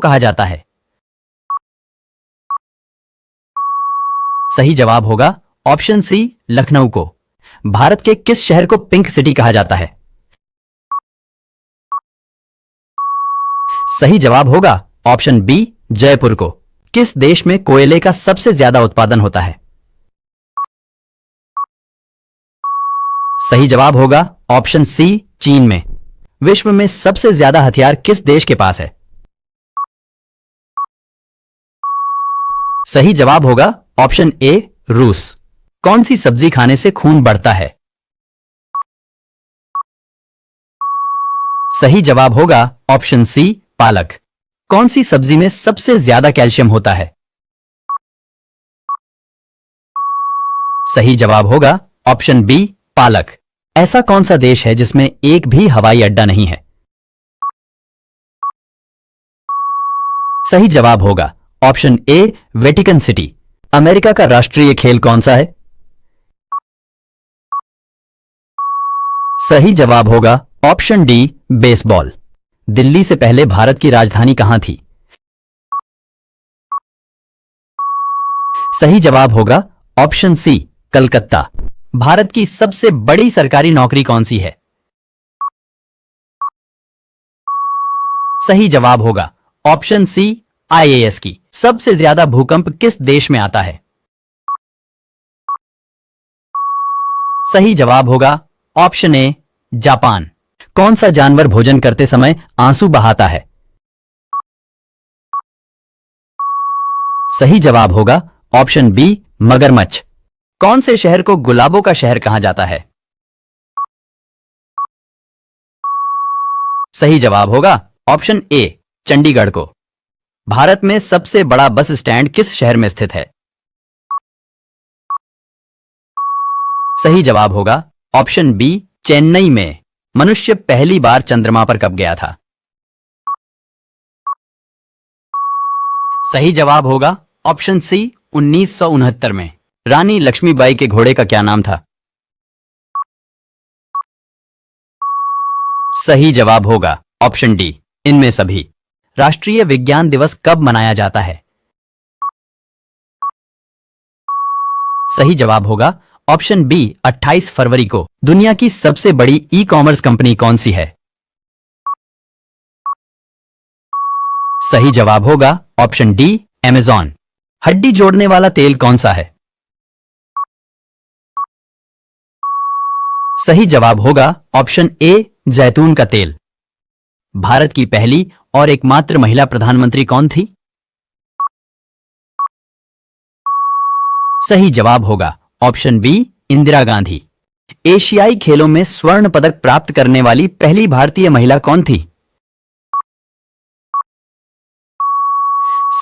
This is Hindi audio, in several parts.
कहा जाता है? सही जवाब होगा ऑप्शन सी, लखनऊ को। भारत के किस शहर को पिंक सिटी कहा जाता है? सही जवाब होगा ऑप्शन बी, जयपुर को। किस देश में कोयले का सबसे ज्यादा उत्पादन होता है? सही जवाब होगा ऑप्शन सी, चीन में। विश्व में सबसे ज्यादा हथियार किस देश के पास है? सही जवाब होगा ऑप्शन ए, रूस। कौन सी सब्जी खाने से खून बढ़ता है? सही जवाब होगा ऑप्शन सी, पालक। कौन सी सब्जी में सबसे ज्यादा कैल्शियम होता है? सही जवाब होगा ऑप्शन बी, पालक। ऐसा कौन सा देश है जिसमें एक भी हवाई अड्डा नहीं है? सही जवाब होगा ऑप्शन ए, वेटिकन सिटी। अमेरिका का राष्ट्रीय खेल कौन सा है? सही जवाब होगा ऑप्शन डी, बेसबॉल। दिल्ली से पहले भारत की राजधानी कहां थी? सही जवाब होगा ऑप्शन सी, कलकत्ता। भारत की सबसे बड़ी सरकारी नौकरी कौन सी है? सही जवाब होगा ऑप्शन सी, आईएएस की। सबसे ज्यादा भूकंप किस देश में आता है? सही जवाब होगा ऑप्शन ए, जापान। कौन सा जानवर भोजन करते समय आंसू बहाता है? सही जवाब होगा ऑप्शन बी, मगरमच्छ। कौन से शहर को गुलाबों का शहर कहा जाता है? सही जवाब होगा ऑप्शन ए, चंडीगढ़ को। भारत में सबसे बड़ा बस स्टैंड किस शहर में स्थित है? सही जवाब होगा ऑप्शन बी, चेन्नई में। मनुष्य पहली बार चंद्रमा पर कब गया था? सही जवाब होगा ऑप्शन सी, 1969 में। रानी लक्ष्मीबाई के घोड़े का क्या नाम था? सही जवाब होगा ऑप्शन डी, इनमें सभी। राष्ट्रीय विज्ञान दिवस कब मनाया जाता है? सही जवाब होगा ऑप्शन बी, 28 फरवरी को। दुनिया की सबसे बड़ी ई कॉमर्स कंपनी कौन सी है? सही जवाब होगा ऑप्शन डी, अमेज़न। हड्डी जोड़ने वाला तेल कौन सा है? सही जवाब होगा ऑप्शन ए, जैतून का तेल। भारत की पहली और एकमात्र महिला प्रधानमंत्री कौन थी? सही जवाब होगा ऑप्शन बी, इंदिरा गांधी। एशियाई खेलों में स्वर्ण पदक प्राप्त करने वाली पहली भारतीय महिला कौन थी?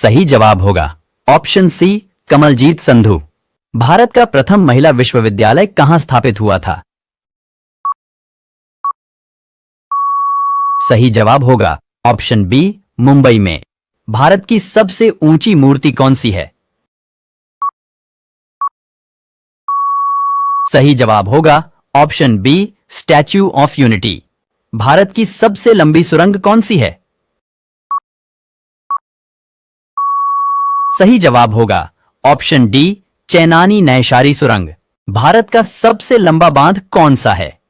सही जवाब होगा ऑप्शन सी, कमलजीत संधू। भारत का प्रथम महिला विश्वविद्यालय कहां स्थापित हुआ था? सही जवाब होगा ऑप्शन बी, मुंबई में। भारत की सबसे ऊंची मूर्ति कौन सी है? सही जवाब होगा option B, Statue of Unity. Bharat की सबसे लंबी सुरंग कौन सी है? सही जवाब होगा ऑप्शन डी, चेनानी नैशारी सुरंग। भारत का सबसे लंबा बांध कौन सा है?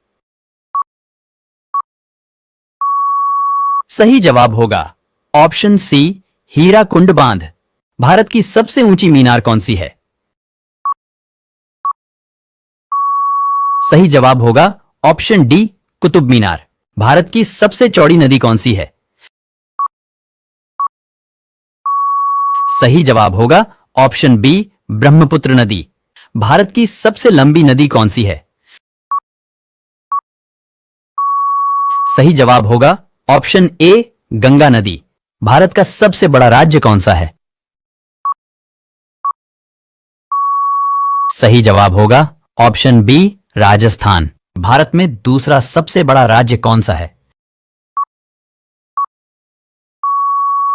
सही जवाब होगा ऑप्शन सी, हीराकुंड बांध। भारत की सबसे ऊंची मीनार कौन सी है? सही जवाब होगा ऑप्शन डी, कुतुब मीनार। भारत की सबसे चौड़ी नदी कौन सी है? सही जवाब होगा ऑप्शन बी, ब्रह्मपुत्र नदी। भारत की सबसे लंबी नदी कौन सी है? सही जवाब होगा ऑप्शन ए, गंगा नदी। भारत का सबसे बड़ा राज्य कौन सा है? सही जवाब होगा ऑप्शन बी, राजस्थान। भारत में दूसरा सबसे बड़ा राज्य कौन सा है?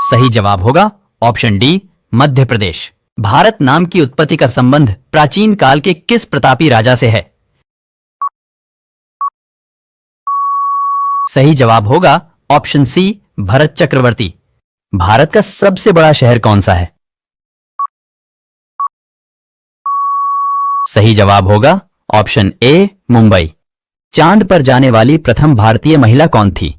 सही जवाब होगा ऑप्शन डी, मध्य प्रदेश। भारत नाम की उत्पत्ति का संबंध प्राचीन काल के किस प्रतापी राजा से है? सही जवाब होगा ऑप्शन सी, भरत चक्रवर्ती। भारत का सबसे बड़ा शहर कौन सा है? सही जवाब होगा ऑप्शन ए मुंबई। चांद पर जाने वाली प्रथम भारतीय महिला कौन थी?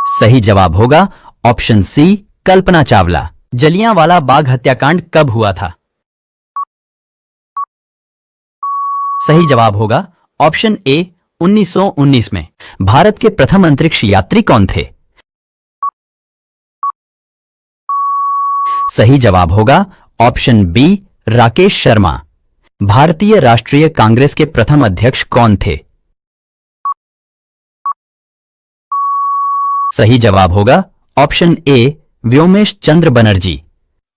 सही जवाब होगा ऑप्शन सी कल्पना चावला। जलियांवाला बाग हत्याकांड कब हुआ था? सही जवाब होगा ऑप्शन ए 1919 में। भारत के प्रथम अंतरिक्ष यात्री कौन थे? सही जवाब होगा ऑप्शन बी राकेश शर्मा। भारतीय राष्ट्रीय कांग्रेस के प्रथम अध्यक्ष कौन थे? सही जवाब होगा option A Womesh Chandra Banerjee.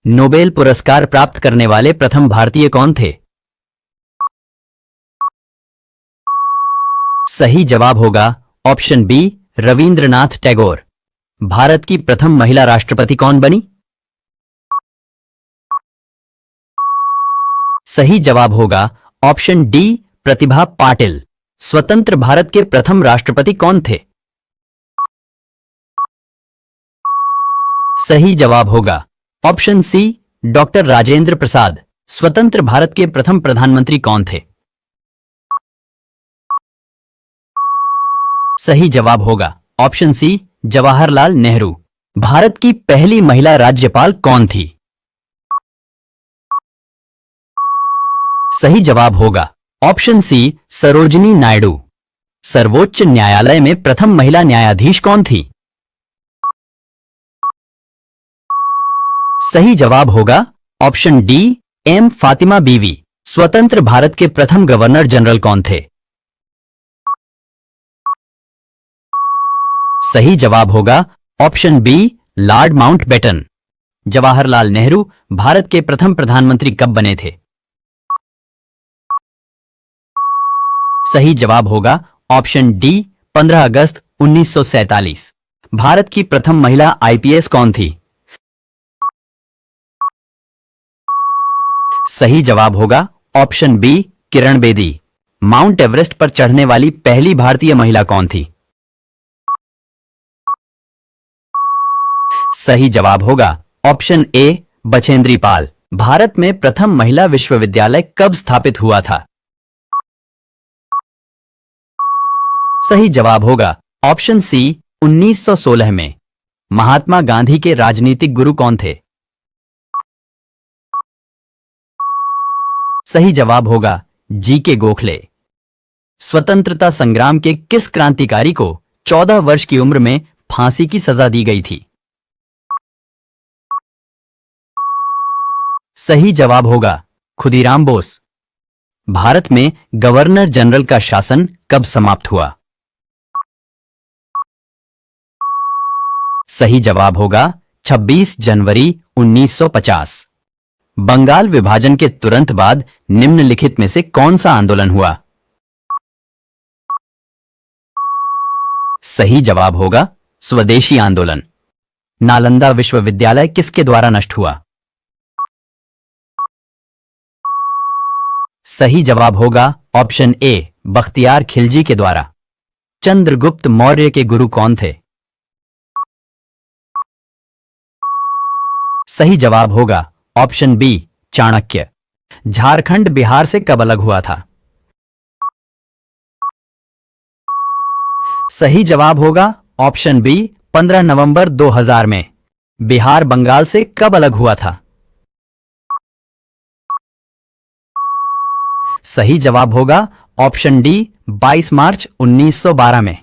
Nobel पुरस्कार प्राप्त करने वाले प्रथम भारतीय कौन थे? सही जवाब होगा ऑप्शन बी रविंद्रनाथ टैगोर। भारत की प्रथम महिला राष्ट्रपति कौन बनी? सही जवाब होगा ऑप्शन डी प्रतिभा पाटिल। स्वतंत्र भारत के प्रथम राष्ट्रपति कौन थे? सही जवाब होगा option C doctor Rajendra Prasad. स्वतंत्र भारत के प्रथम प्रधानमंत्री कौन थे? सही जवाब होगा ऑप्शन सी जवाहरलाल नेहरू। भारत की पहली महिला राज्यपाल कौन थी? सही जवाब होगा ऑप्शन सी सरोजिनी नायडू। सर्वोच्च न्यायालय में प्रथम महिला न्यायाधीश कौन थी? सही जवाब होगा ऑप्शन डी एम फातिमा बीवी। स्वतंत्र भारत के प्रथम गवर्नर जनरल कौन थे? सही जवाब होगा option B Lord Mountbatten. Jawaharlal Nehru भारत के प्रथम प्रधानमंत्री कब बने थे? सही जवाब होगा ऑप्शन डी 15 अगस्त 1947। भारत की प्रथम महिला आईपीएस कौन थी? सही जवाब होगा option B Kiran Bedi. Mount Everest पर चढ़ने वाली पहली भारतीय महिला कौन थी? सही जवाब होगा ऑप्शन ए बछेंद्री पाल। भारत में प्रथम महिला विश्वविद्यालय कब स्थापित हुआ था? सही जवाब होगा ऑप्शन सी 1916 में। महात्मा गांधी के राजनीतिक गुरु कौन थे? सही जवाब होगा जी के गोखले। स्वतंत्रता संग्राम के किस क्रांतिकारी को 14 वर्ष की उम्र में फांसी की सजा दी गई थी? सही जवाब होगा खुदीराम बोस। भारत में गवर्नर जनरल का शासन कब समाप्त हुआ? सही जवाब होगा 26 जनवरी 1950। बंगाल विभाजन के तुरंत बाद निम्नलिखित में से कौन सा आंदोलन हुआ? सही जवाब होगा स्वदेशी आंदोलन। नालंदा विश्वविद्यालय किसके द्वारा नष्ट हुआ? सही जवाब होगा ऑप्शन ए बख्तियार खिलजी के द्वारा। चंद्रगुप्त मौर्य के गुरु कौन थे? सही जवाब होगा ऑप्शन बी चाणक्य। झारखंड बिहार से कब अलग हुआ था? सही जवाब होगा ऑप्शन बी 15 नवंबर 2000 में। बिहार बंगाल से कब अलग हुआ था? सही जवाब होगा ऑप्शन डी 22 मार्च 1912 में।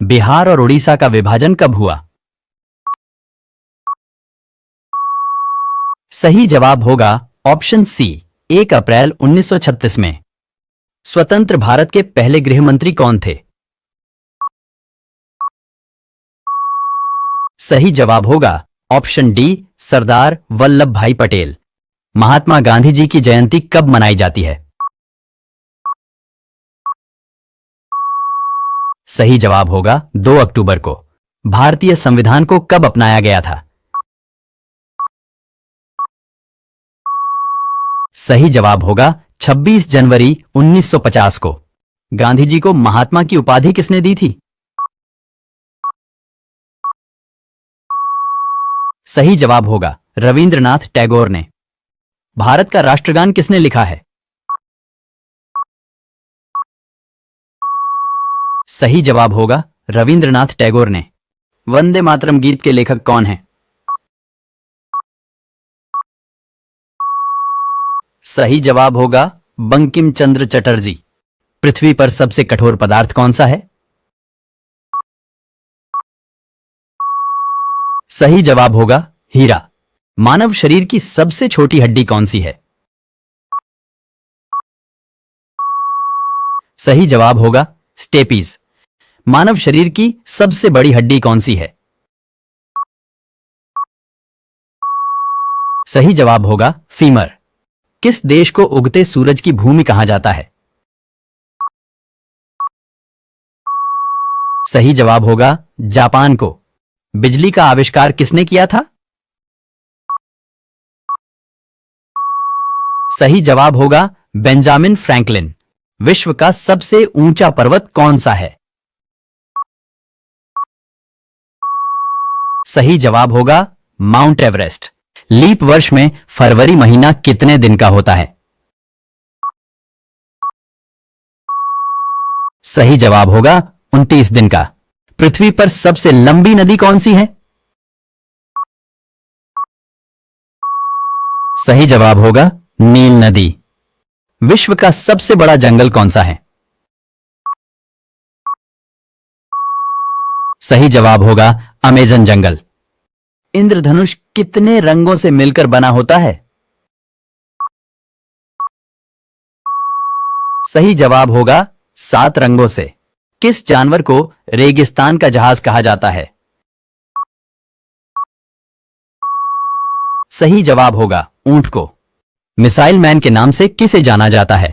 बिहार और उड़ीसा का विभाजन कब हुआ? सही जवाब होगा ऑप्शन सी 1 अप्रैल 1936 में। स्वतंत्र भारत के पहले गृह मंत्री कौन थे? सही जवाब होगा ऑप्शन डी सरदार वल्लभ भाई पटेल। महात्मा गांधी जी की जयंती कब मनाई जाती है? सही जवाब होगा 2 अक्टूबर को। भारतीय संविधान को कब अपनाया गया था? सही जवाब होगा 26 जनवरी 1950 को। गांधी जी को महात्मा की उपाधि किसने दी थी? सही जवाब होगा रविंद्रनाथ टैगोर ने। भारत का राष्ट्रगान किसने लिखा है? सही जवाब होगा रविंद्रनाथ टैगोर ने। वंदे मातरम गीत के लेखक कौन हैं? सही जवाब होगा बंकिम चंद्र चटर्जी। पृथ्वी पर सबसे कठोर पदार्थ कौन सा है? सही जवाब होगा हीरा। मानव शरीर की सबसे छोटी हड्डी कौन सी है? सही जवाब होगा स्टेपीज। मानव शरीर की सबसे बड़ी हड्डी कौन सी है? सही जवाब होगा फीमर। किस देश को उगते सूरज की भूमि कहा जाता है? सही जवाब होगा जापान को। बिजली का आविष्कार किसने किया था? सही जवाब होगा बेंजामिन फ्रैंकलिन। विश्व का सबसे ऊंचा पर्वत कौन सा है? सही जवाब होगा माउंट एवरेस्ट। लीप वर्ष में फरवरी महीना कितने दिन का होता है? सही जवाब होगा 29 दिन का। पृथ्वी पर सबसे लंबी नदी कौन सी है? सही जवाब होगा नील नदी। विश्व का सबसे बड़ा जंगल कौन सा है? सही जवाब होगा अमेजन जंगल। इंद्रधनुष कितने रंगों से मिलकर बना होता है? सही जवाब होगा 7 रंगों से। किस जानवर को रेगिस्तान का जहाज कहा जाता है? सही जवाब होगा ऊंट को। मिसाइल मैन के नाम से किसे जाना जाता है?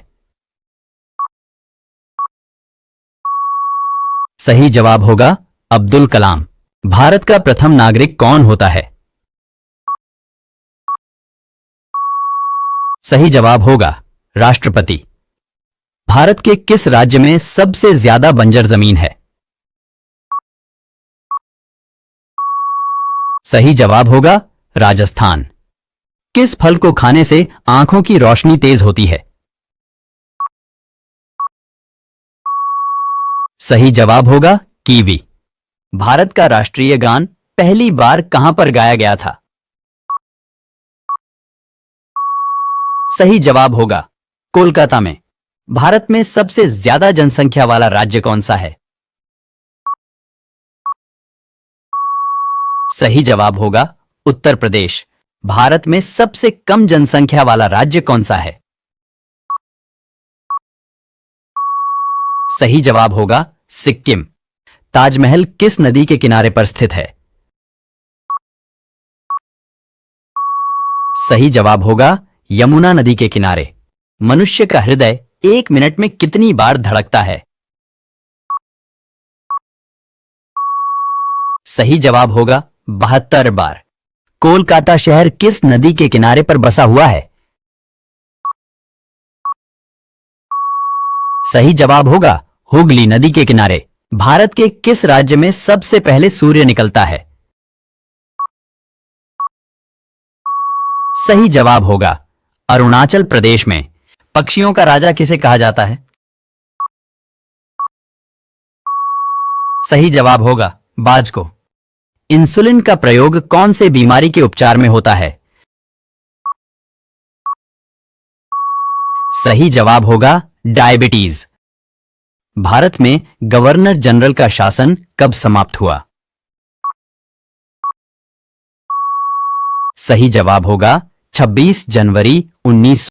सही जवाब होगा अब्दुल कलाम। भारत का प्रथम नागरिक कौन होता है? सही जवाब होगा राष्ट्रपति। भारत के किस राज्य में सबसे ज्यादा बंजर जमीन है? सही जवाब होगा राजस्थान। किस फल को खाने से आंखों की रोशनी तेज होती है? सही जवाब होगा कीवी। भारत का राष्ट्रीय गान पहली बार कहां पर गाया गया था? सही जवाब होगा कोलकाता में। भारत में सबसे ज्यादा जनसंख्या वाला राज्य कौन सा है? सही जवाब होगा उत्तर प्रदेश। भारत में सबसे कम जनसंख्या वाला राज्य कौन सा है? सही जवाब होगा सिक्किम। ताजमहल किस नदी के किनारे पर स्थित है? सही जवाब होगा यमुना नदी के किनारे। मनुष्य का हृदय 1 मिनट में कितनी बार धड़कता है? सही जवाब होगा 72 बार। कोलकाता शहर किस नदी के किनारे पर बसा हुआ है? सही जवाब होगा हुगली नदी के किनारे। भारत के किस राज्य में सबसे पहले सूर्य निकलता है? सही जवाब होगा अरुणाचल प्रदेश में। पक्षियों का राजा किसे कहा जाता है? सही जवाब होगा बाज को। इंसुलिन का प्रयोग कौन से बीमारी के उपचार में होता है? सही जवाब होगा डायबिटीज। भारत में गवर्नर जनरल का शासन कब समाप्त हुआ? सही जवाब होगा 26 जनवरी 19